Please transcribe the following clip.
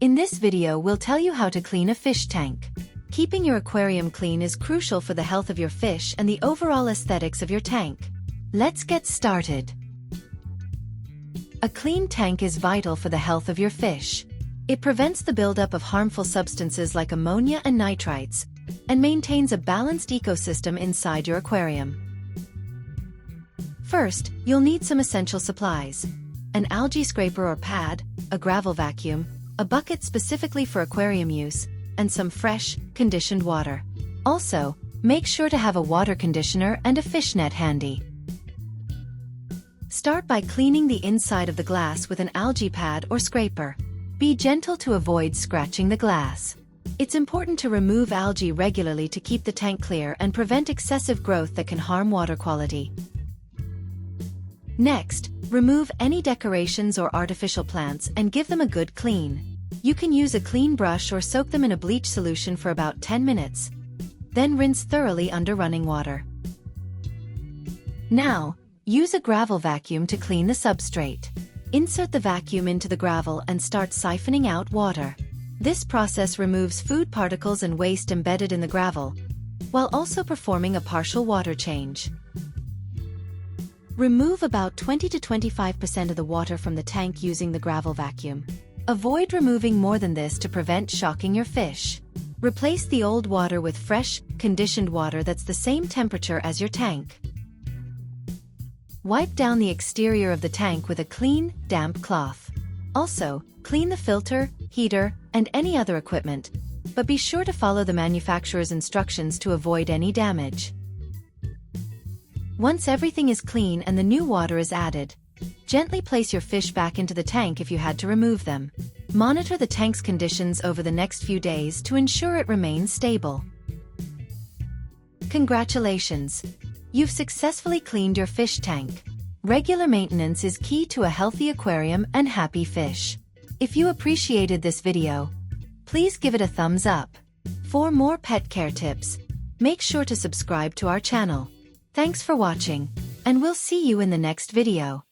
In this video we'll tell you how to clean a fish tank. Keeping your aquarium clean is crucial for the health of your fish and the overall aesthetics of your tank. Let's get started. A clean tank is vital for the health of your fish. It prevents the buildup of harmful substances like ammonia and nitrites, and maintains a balanced ecosystem inside your aquarium. First, you'll need some essential supplies: an algae scraper or pad, a gravel vacuum, a bucket specifically for aquarium use, and some fresh, conditioned water. Also, make sure to have a water conditioner and a fish net handy. Start by cleaning the inside of the glass with an algae pad or scraper. Be gentle to avoid scratching the glass. It's important to remove algae regularly to keep the tank clear and prevent excessive growth that can harm water quality. Next, remove any decorations or artificial plants and give them a good clean. You can use a clean brush or soak them in a bleach solution for about 10 minutes. Then rinse thoroughly under running water. Now, use a gravel vacuum to clean the substrate. Insert the vacuum into the gravel and start siphoning out water. This process removes food particles and waste embedded in the gravel, while also performing a partial water change. Remove about 20 to 25% of the water from the tank using the gravel vacuum. Avoid removing more than this to prevent shocking your fish. Replace the old water with fresh, conditioned water that's the same temperature as your tank. Wipe down the exterior of the tank with a clean, damp cloth. Also, clean the filter, heater, and any other equipment, but be sure to follow the manufacturer's instructions to avoid any damage. Once everything is clean and the new water is added, gently place your fish back into the tank if you had to remove them. Monitor the tank's conditions over the next few days to ensure it remains stable. Congratulations! You've successfully cleaned your fish tank. Regular maintenance is key to a healthy aquarium and happy fish. If you appreciated this video, please give it a thumbs up. For more pet care tips, make sure to subscribe to our channel. Thanks for watching, and we'll see you in the next video.